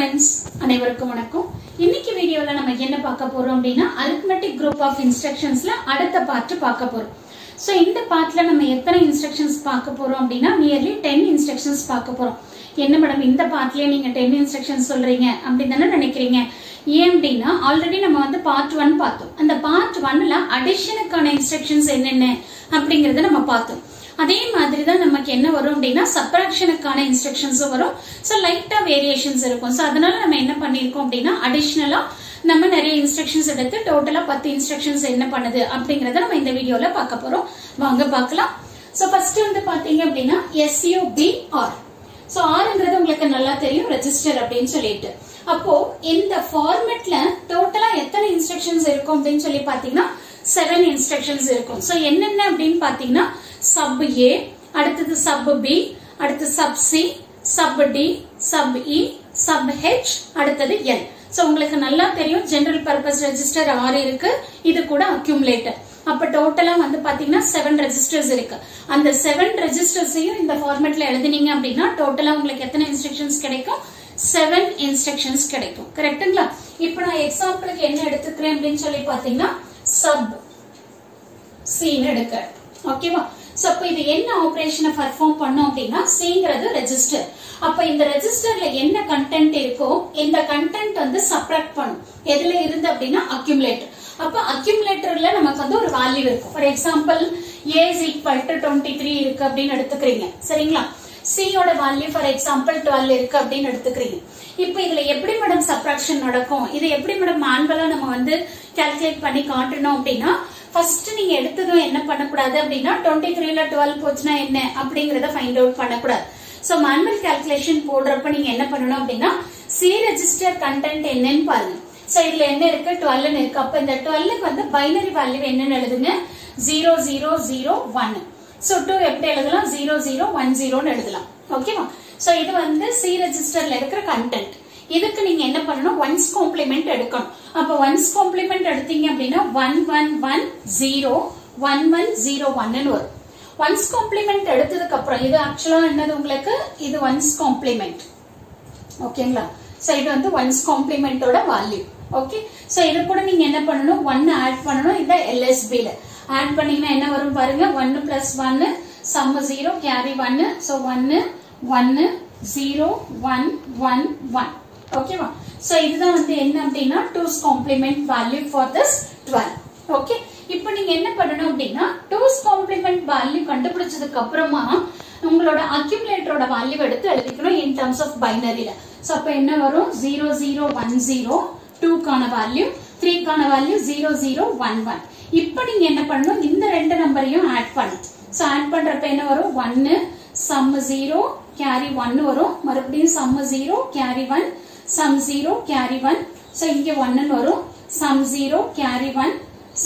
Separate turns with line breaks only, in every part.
Students அனைவருக்கும் வணக்கம். இன்னைக்கு வீடியோல நம்ம என்ன பார்க்க போறோம் அப்படின்னா arithmetic group of instructionsல அடுத்த பார்ட் பார்க்க போறோம். சோ இந்த பார்ட்ல நம்ம எத்தனை இன்ஸ்ட்ரக்ஷன்ஸ் பார்க்க போறோம் அப்படின்னா nearly 10 instructions பார்க்க போறோம். என்ன மேடம் இந்த பார்ட்லயே நீங்க 10 instructions சொல்றீங்க அப்படி தானே நினைக்கிறீங்க? ஏன் அப்படின்னா ஆல்ரெடி நம்ம வந்து பார்ட் 1 பார்த்தோம். அந்த பார்ட் 1ல அடிஷனுக்கான இன்ஸ்ட்ரக்ஷன்ஸ் என்னென்ன அப்படிங்கறத நம்ம பார்த்தோம். அதே மாதிரி தான் நமக்கு என்ன வரும் அப்படின்னா சப்ட்ராக்ஷனுக்கான இன்ஸ்ட்ரக்ஷன்ஸும் வரும். சோ லைட்டா வேரியேஷன்ஸ் இருக்கும். சோ அதனால நம்ம என்ன பண்ணிருக்கோம் அப்படின்னா அடிஷனலா நம்ம நிறைய இன்ஸ்ட்ரக்ஷன்ஸ் எடுத்து டோட்டலா 10 இன்ஸ்ட்ரக்ஷன்ஸ் என்ன பண்ணுது அப்படிங்கறத நம்ம இந்த வீடியோல பார்க்க போறோம். வாங்க பார்க்கலாம். சோ ஃபர்ஸ்ட் வந்து பாத்தீங்க அப்படின்னா SUBR. சோ ஆர்ங்கிறது உங்களுக்கு நல்லா தெரியும், ரெஜிஸ்டர் அப்படின்னு சொல்லிட்டு. அப்போ இந்த ஃபார்மேட்ல டோட்டலா எத்தனை இன்ஸ்ட்ரக்ஷன்ஸ் இருக்கும் அப்படின்னு சொல்லி பாத்தீங்கன்னா 7 இன்ஸ்ட்ரக்ஷன்ஸ் இருக்கும். சோ என்னென்ன அப்படின்னு பாத்தீங்கன்னா sub A, அடுத்தது sub B, அடுத்து sub C, sub D, sub E, sub H, அடுத்தது L. சோ உங்களுக்கு நல்லா தெரியும் ஜெனரல் பர்பஸ் ரெஜிஸ்டர் 6 இருக்கு. இது கூட அக்யூமுலேட்டர். அப்ப டோட்டலா வந்து பாத்தீங்கன்னா 7 ரெஜிஸ்டர்ஸ் இருக்கு. அந்த 7 ரெஜிஸ்டர்ஸையும் இந்த ஃபார்மேட்ல எழுதினீங்க அப்படின்னா டோட்டலா உங்களுக்கு எத்தனை இன்ஸ்ட்ரக்ஷன்ஸ் கிடைக்கும்? 7 இன்ஸ்ட்ரக்ஷன்ஸ் கிடைக்கும். கரெக்ட்டுங்களா? இப்போ நான் எக்ஸாம்பிளுக்கு என்ன எடுத்துக்கிறேன் அப்படின்னு சொல்லி பாத்தீங்கன்னா sub C ன்னு எடுக்கிறேன். ஓகேவா? சோ அப்ப இது என்ன ஆபரேஷனை பெர்ஃபார்ம் பண்ணோம் அப்படின்னா Cங்கிறது ரெஜிஸ்டர். அப்ப இந்த ரெஜிஸ்டர்ல என்ன கண்டென்ட் இருக்கோ இந்த கண்டென்ட் வந்து சப்ட்ராக்ட் பண்ணும். எதுல இருந்து அப்படின்னா அக்யூமுலேட்டர். அப்ப அக்யூமுலேட்டர்ல நமக்கு வந்து ஒரு வேல்யூ இருக்கும். For example A is equal to 23 இருக்கு அப்படின்னு எடுத்துக்கிறீங்க. சரிங்களா? C யோட வேல்யூ ஃபார் எக்ஸாம்பிள் 12 இருக்கு அப்படின்னு எடுத்துக்கிறீங்க. இப்ப இதுல எப்படி மேடம் சப்ட்ராக்ஷன் நடக்கும்? இது எப்படி மேடம் மேனுவலா நம்ம வந்து கால்குலேட் பண்ணி காட்டணும் அப்படின்னா ஃபர்ஸ்ட் நீங்க எடுத்ததும் என்ன பண்ணக்கூடாது அப்படின்னா 23ல 12 போச்சுன்னா என்ன அப்படிங்கறத ஃபைண்ட் அவுட் பண்ணக்கூடாது. சோ மேனுவல் கால்குலேஷன் போடுறப்ப நீங்க என்ன பண்ணணும் அப்படின்னா C ரெஜிஸ்டர் கண்டென்ட் என்னன்னு பாருங்க. சோ இதுல என்ன இருக்கு? 12 இருக்கு. அப்ப இந்த 12க்கு வந்து பைனரி வேல்யூ என்னன்னு எழுதுங்க. 0001. சோ 2 எப்படி எழுதலாம்? 0010 எழுதலாம். ஓகேவா? சோ இது வந்து C ரெஜிஸ்டர்ல இருக்கிற கண்டென்ட். இதுக்கு நீங்க என்ன பண்ணணும்? ஒன்ஸ் காம்ப்ளிமெண்ட் எடுக்கணும். அப்ப ஒன்ஸ் காம்ப்ளிமெண்ட் எடுத்தீங்க அப்படின்னா 1110 1101 ன்னு வரும். ஒன்ஸ் காம்ப்ளிமெண்ட் எடுத்ததுக்கு அப்புறம் இது ஆக்சுவலா என்னது உங்களுக்கு? இது ஒன்ஸ் காம்ப்ளிமெண்ட். ஓகேங்களா? சோ இது வந்து ஒன்ஸ் காம்ப்ளிமெண்டோட வேல்யூ. ஓகே. சோ இது கூட நீங்க என்ன பண்ணணும்? 1 ஆட் பண்ணணும். இந்த LSB ல ஆட் பண்ணீங்கன்னா என்ன வரும் பாருங்க. 1 plus 1 sum 0 carry 1. சோ 1 1 0 1 1 1. ஓகேவா? சோ இதுதான் வந்து என்ன அப்படின்னா 2's complement value for this 12. Okay. இப்போ நீங்க என்ன பண்ணணும் அப்படின்னா 2's complement value கண்டுபிடிச்சதுக்கு அப்புறமா உங்களோட அக்யூமுலேட்டரோட வேல்யூ எடுத்து எழுதிக்கணும் in terms of பைனரில. சோ அப்ப என்ன வரும்? 0010 2 கான வேல்யூ, 3 கான வேல்யூ 0011. இப்போ நீங்க என்ன பண்ணணும்? இந்த ரெண்டு நம்பரையும் ஆட் பண்ணணும். சோ ஆட் பண்றப்ப என்ன வரும்? 1 sum 0 carry 1 வரும். மறுபடியும் sum 0 carry 1 sum 0 carry 1. so இங்க 1 வரும். sum 0 carry 1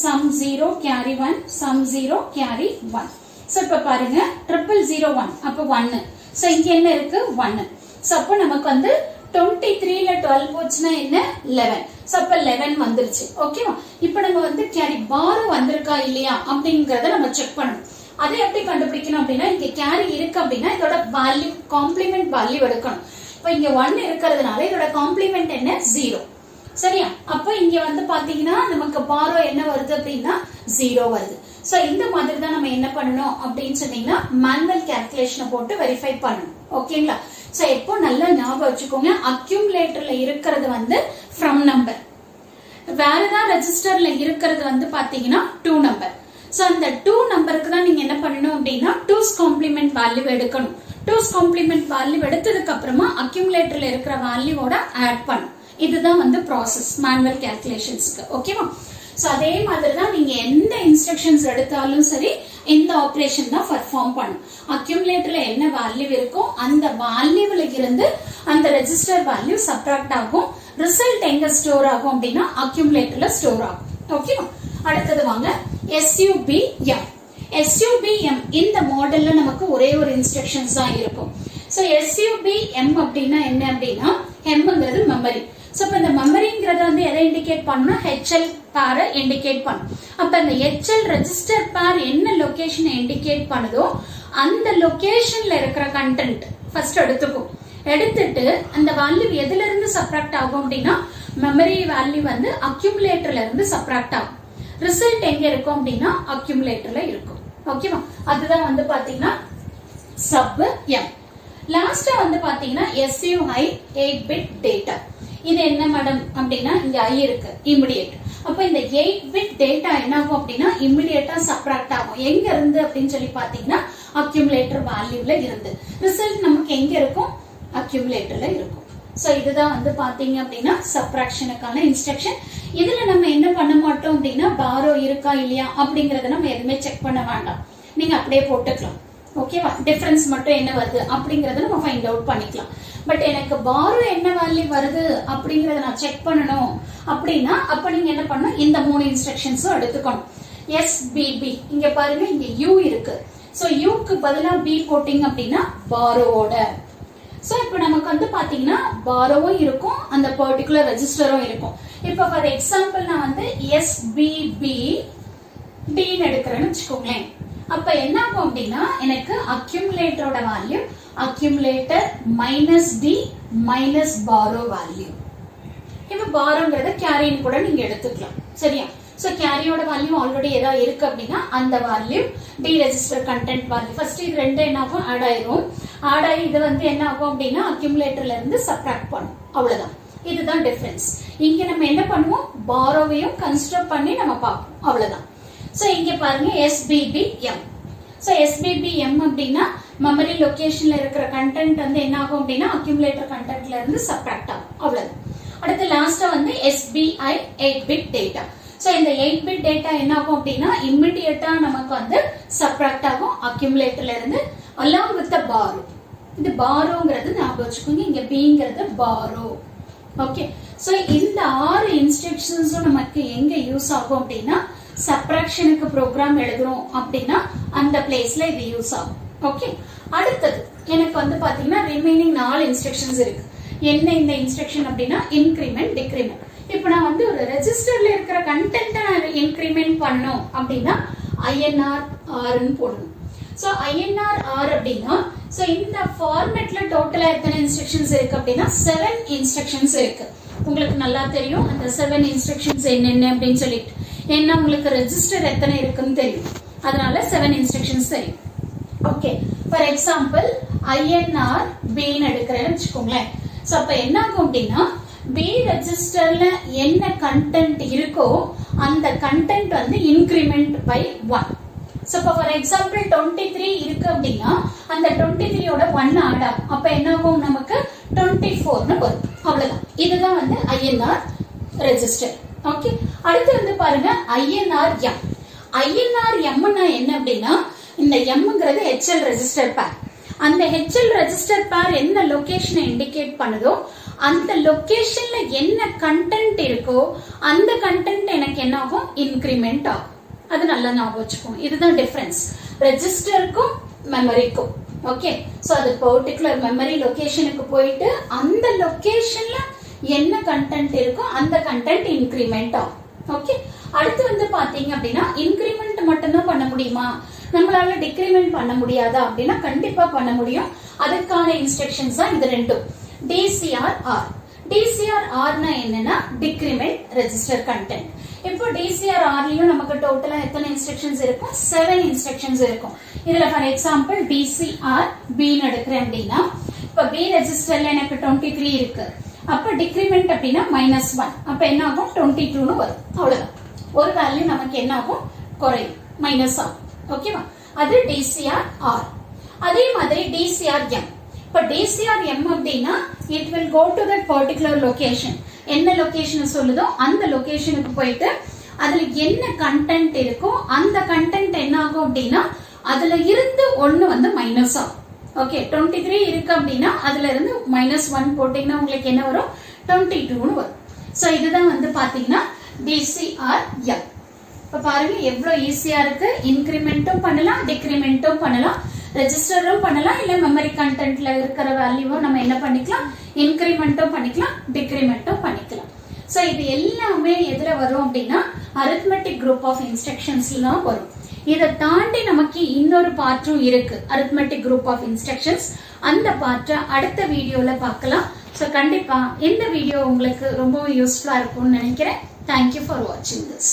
sum 0 carry 1 sum 0 carry 1. so இப்ப பாருங்க 0001 அப்ப 1. so இங்க என்ன இருக்கு? 1. so அப்ப நமக்கு வந்து 23ல 12 போச்சுன்னா என்ன? 11. so அப்ப 11 வந்துருச்சு. ஓகேவா? இப்போ நம்ம வந்து கேரி பார் வந்திருக்கா இல்லையா அப்படிங்கறத நம்ம செக் பண்ணணும். அதை எப்படி கண்டுபிடிக்கணும் அப்படின்னா இங்க கேரி இருக்கு அப்படின்னா இதோட வேல்யூ காம்ப்ளிமெண்ட் வேல்யூ எடுக்கணும். இப்ப இங்க 1 இருக்கிறதுனால இதோட காம்ப்ளிமெண்ட் என்ன? 0. சரியா? அப்ப இங்க வந்து பாத்தீங்கன்னா நமக்கு பாரோ என்ன வருது அப்படின்னா 0 வருது. சோ இந்த மாதிரி தான் நம்ம என்ன பண்ணணும் அப்படின்னு சொன்னீங்கன்னா மேனுவல் கால்குலேஷனை போட்டு வெரிஃபை பண்ணணும். ஓகேங்களா? சோ எப்போ நல்லா ஞாபகம் வச்சுக்கோங்க, அக்யூமுலேட்டர்ல இருக்கிறது வந்து ஃப்ரம் நம்பர், வேற ஏதாவது ரெஜிஸ்டர்ல இருக்கிறது வந்து பாத்தீங்கன்னா 2 நம்பர். சோ அந்த 2 நம்பருக்கு தான் நீங்க என்ன பண்ணணும் அப்படின்னா 2's complement வேல்யூ எடுக்கணும். 2's complement வேல்யூ எடுத்ததுக்கு அப்புறமா அக்யூமுலேட்டர்ல இருக்கிற வேல்யூவோட ஆட் பண்ணும். இதுதான் வந்து ப்ராசஸ் மேனுவல் கால்குலேஷன்ஸ்க்கு. ஓகேவா? சோ அதே மாதிரி தான் நீங்க எந்த இன்ஸ்ட்ரக்ஷன்ஸ் எடுத்தாலும் சரி இந்த ஆபரேஷன் தான் பெர்ஃபார்ம் பண்ணும். அக்யூமுலேட்டர்ல என்ன வேல்யூ இருக்கோ அந்த வேல்யூல இருந்து அந்த ரெஜிஸ்டர் வேல்யூ சப்ட்ராக்ட் ஆகும். ரிசல்ட் எங்க ஸ்டோர் ஆகும் அப்படின்னா அக்யூமுலேட்டர்ல ஸ்டோர் ஆகும். ஓகேவா? அடுத்தது வாங்க SUBM. SUBM இந்த மாடல்ல நமக்கு ஒரே ஒரு இன்ஸ்ட்ரக்ஷன்ஸ் தான் இருக்கும். சோ SUBM அப்படின்னா என்ன அப்படின்னா ஹெம்ங்கிறது மெமரி. சோ இப்ப இந்த மெமரிங்கிறத வந்து எதை இண்டிகேட் பண்ணா HL பேரை இண்டிகேட் பண்ணும். அப்ப இந்த HL ரெஜிஸ்டர் பேர் என்ன லொகேஷனை இண்டிகேட் பண்ணுதோ அந்த லொகேஷன்ல இருக்கிற கண்டென்ட் ஃபர்ஸ்ட் எடுத்துக்கும். எடுத்துட்டு அந்த வேல்யூ எதுல இருந்து சப்ராக்ட் ஆகும் அப்படின்னா மெமரி வேல்யூ வந்து அக்யூமுலேட்டர்ல இருந்து சப்ராக்ட் ஆகும். ரிசல்ட் எங்க இருக்கும் அப்படின்னா அக்யூமுலேட்டர்ல இருக்கும். ஓகேவா? அதுதான் வந்து பாத்தீங்கன்னா சப் எம். லாஸ்டா வந்து பாத்தீங்கன்னா SUI 8-bit டேட்டா. இது என்ன மேடம் அப்படின்னா இங்க I இருக்கு இமிடியேட். அப்ப இந்த 8-bit டேட்டா என்ன ஆகும் அப்படின்னா இமிடியேட்டா சப்ராக்ட் ஆகும். எங்க இருந்து அப்படின்னு சொல்லி பாத்தீங்கன்னா அக்யூமுலேட்டர் வேல்யூல இருந்து. ரிசல்ட் நமக்கு எங்க இருக்கும்? அக்யூமுலேட்டர்ல இருக்கும். சோ இதுதான் வந்து பாத்தீங்க அப்படின்னா சப்ராக்ஷனுக்கான இன்ஸ்ட்ரக்ஷன். இதுல நம்ம என்ன பண்ண மாட்டோம் அப்படின்னா பாரோ இருக்கா இல்லையா அப்படிங்கறத நம்ம எதுவுமே செக் பண்ண வேண்டாம். நீங்க அப்படியே போட்டுக்கலாம். ஓகேவா? டிஃபரன்ஸ் மட்டும் என்ன வருது அப்படிங்கறத நம்ம ஃபைண்ட் அவுட் பண்ணிக்கலாம். பட் எனக்கு பாரோ என்ன வேல்யூ வருது அப்படிங்கறத நான் செக் பண்ணணும் அப்படின்னா அப்ப நீங்க என்ன பண்ணணும்? இந்த 3 இன்ஸ்ட்ரக்ஷன்ஸும் எடுத்துக்கணும். SBB இங்க பாருங்க, இங்க U இருக்கு. சோ Uக்கு பதிலா B போட்டீங்க அப்படின்னா பாரோவோட. சோ இப்போ நமக்கு வந்து பாத்தீங்கன்னா பாரோவும் இருக்கும், அந்த பர்டிகுலர் ரெஜிஸ்டரும் இருக்கும். இப்போ ஃபார் எக்ஸாம்பிள் நான் வந்து SBB D எடுக்கிறேன்னு வச்சுக்கோங்களேன். அப்ப என்ன ஆகும் அப்படின்னா எனக்கு அக்யூமுலேட்டரோட value accumulator -D borrow value. இப்ப பாரோங்கிறத கேரின்னு கூட நீங்க எடுத்துக்கலாம். சரியா? சோ கேரியோட வேல்யூ ஆல்ரெடி ஏதாவது இருக்கு அப்படின்னா அந்த value D register content value. First இது ரெண்டு என்ன ஆகும்? ஆட் ஆயிரும். ஆட் ஆகி இது வந்து என்ன ஆகும் அப்படின்னா அக்யூமுலேட்டர்ல இருந்து சப்ராக்ட் பண்ணும். அவ்வளவுதான். இதுதான் டிஃபரன்ஸ். இங்க நம்ம என்ன பண்ணுவோம்? பாரோவையும் கன்சிடர் பண்ணி நம்ம பார்ப்போம். அவ்வளவுதான். சோ இங்க பாருங்க SBBM. சோ SBBM அப்படின்னா மெமரி லொகேஷன்ல இருக்கிற கண்டென்ட் வந்து என்ன ஆகும் அப்படின்னா அக்யூமுலேட்டர் கண்டென்ட்ல இருந்து சப்ராக்ட் ஆகும். அவ்வளவுதான். அடுத்து லாஸ்டா வந்து SBI 8-bit டேட்டா. சோ இந்த 8-bit டேட்டா என்ன ஆகும் அப்படின்னா இமிடியேட்டா நமக்கு வந்து சப்ராக்ட் ஆகும் அக்யூமுலேட்டர்ல இருந்து along with the borrow. இது பாரோங்கிறது ஞாபகம் வச்சுக்கோங்க. இங்க Bங்கிறது பாரோ. ஓகே. சோ இந்த 6 இன்ஸ்ட்ரக்ஷன்ஸும் நமக்கு எங்க யூஸ் ஆகும் அப்படின்னா சப்ராக்ஷனுக்கு ப்ரோக்ராம் எழுதுறோம் அப்படின்னா அந்த பிளேஸ்ல இது யூஸ் ஆகும். ஓகே. அடுத்தது எனக்கு வந்து பாத்தீங்கன்னா ரிமைனிங் 4 இன்ஸ்ட்ரக்ஷன்ஸ் இருக்கு. என்ன இந்த இன்ஸ்ட்ரக்ஷன் அப்படின்னா இன்கிரிமெண்ட் டிக்ரிமெண்ட். இப்போ நான் வந்து ஒரு ரெஜிஸ்டர்ல இருக்கிற கண்டென்ட்டை நான் இன்கிரிமெண்ட் பண்ணணும் அப்படின்னா INR R ன்னு போடணும். சோ INR R அப்படின்னா சோ இந்த ஃபார்மேட்ல டோட்டலா எத்தனை இன்ஸ்ட்ரக்ஷன்ஸ் இருக்கு அப்படின்னா 7 இன்ஸ்ட்ரக்ஷன்ஸ் இருக்கு. உங்களுக்கு நல்லா தெரியும் அந்த 7 இன்ஸ்ட்ரக்ஷன்ஸ் என்னென்ன அப்படின்னு சொல்லிட்டு. ஏன்னா உங்களுக்கு ரெஜிஸ்டர் எத்தனை இருக்குன்னு தெரியும். அதனால 7 இன்ஸ்ட்ரக்ஷன்ஸ் தெரியும். Okay. For example INR B ன்னு எடுக்கிறேன்னு வச்சுக்கோங்களேன். சோ அப்ப என்ன ஆகும் அப்படின்னா B ரெஜிஸ்டர்ல என்ன கண்டென்ட் இருக்கோ அந்த கண்டென்ட் வந்து increment by 1. So for example 23 இருக்கு அப்படின்னா அந்த 23 ஓட 1 ஆட் ஆகும். அப்ப என்ன ஆகும்? நமக்கு 24 ன்னு வரும். அவ்வளவுதான். இதுதான் வந்து INR ரெஜிஸ்டர். ஓகே. அடுத்து வந்து பாருங்க INR M. INR M னா என்ன அப்படின்னா இந்த Mங்கிறது HL ரெஜிஸ்டர் பேர். அந்த HL ரெஜிஸ்டர் பேர் என்ன லொகேஷனை இண்டிகேட் பண்ணுதோ அந்த லொகேஷன்ல என்ன கண்டென்ட் இருக்கோ அந்த கண்டென்ட் எனக்கு என்ன ஆகும்? இன்கிரிமெண்ட் ஆகும். அது நல்லா ஞாபகம் வச்சுக்கோங்க. இதுதான் டிஃபரன்ஸ் ரெஜிஸ்டருக்கும் மெமரிக்கும். ஓகே. சோ அது பர்டிகுலர் மெமரி லொகேஷனுக்கு போயிட்டு அந்த லொகேஷன்ல என்ன கண்டென்ட் இருக்கோ அந்த கண்டென்ட் இன்கிரிமெண்ட் ஆகும். ஓகே. அடுத்து வந்து பாத்தீங்க அப்படின்னா இன்கிரிமெண்ட் மட்டும்தான் பண்ண முடியுமா? நம்மளால டிக்ரிமெண்ட் பண்ண முடியாதா அப்படின்னா கண்டிப்பா பண்ண முடியும். அதுக்கான இன்ஸ்ட்ரக்ஷன்ஸ் தான் இது ரெண்டும். DCR-R. DCR-R னா என்னன்னா டிக்ரிமெண்ட் ரெஜிஸ்டர் கண்டென்ட். இப்போ DCR-Rலயும் நமக்கு டோட்டலா எத்தனை இன்ஸ்ட்ரக்ஷன்ஸ் இருக்கும்? 7 இன்ஸ்ட்ரக்ஷன்ஸ் இருக்கும். இதுல ஃபார் எக்ஸாம்பிள் DCR-B ன்னு எடுக்கிறேன் அப்படின்னா இப்ப B ரெஜிஸ்டர்ல எனக்கு 23 இருக்கு. அப்ப டிக்ரிமெண்ட் அப்படின்னா -1. அப்ப என்ன ஆகும்? 22 ன்னு வரும். அவ்வளவுதான். ஒரு வேல்யூ நமக்கு என்ன ஆகும்? குறையும், மைனஸ் ஆகும். ஓகேவா? அது DCR-R. அதே மாதிரி DCR-M. இப்ப DCR-M அப்படின்னா it will go to that particular location. என்ன லொகேஷன் சொல்லுதோ அந்த லொகேஷனுக்கு போயிட்டு அதுல என்ன கண்டென்ட் இருக்கோ அந்த கண்டென்ட் என்ன ஆகும் அப்படின்னா அதுல இருந்து 1 வந்து மைனஸ் ஆகும். ஓகே. 23 இருக்கு அப்படின்னா அதுல இருந்து -1 போட்டீங்கன்னா உங்களுக்கு என்ன வரும்? 22 ன்னு வரும். சோ இதுதான் வந்து பாத்தீங்கன்னா DCR-M. இப்ப பாருங்க எவ்வளவு ஈஸியா இருக்கு. இன்கிரிமெண்ட்டும் பண்ணலாம், டிக்ரிமெண்ட்டும் பண்ணலாம், ரெஜிஸ்டரும் பண்ணலாம், இல்ல மெமரி கண்டென்ட்ல இருக்கிற வேல்யூவை நம்ம என்ன பண்ணிக்கலாம்? இன்கிரிமெண்ட்டும் பண்ணிக்கலாம், டிக்ரிமெண்ட்டும் பண்ணிக்கலாம். சோ இது எல்லாமே எதுல வரும் அப்படின்னா அரித்மெட்டிக் குரூப் ஆஃப் இன்ஸ்ட்ரக்ஷன்ஸ்ல தான் வரும். இதை தாண்டி நமக்கு இன்னொரு பார்ட்டும் இருக்கு, அரித்மெட்டிக் குரூப் ஆஃப் இன்ஸ்ட்ரக்ஷன்ஸ். அந்த பார்ட்டை அடுத்த வீடியோல பார்க்கலாம். ஸோ கண்டிப்பா இந்த வீடியோ உங்களுக்கு ரொம்ப யூஸ்ஃபுல்லா இருக்கும்னு நினைக்கிறேன். தேங்க்யூ ஃபார் வாட்சிங் திஸ்.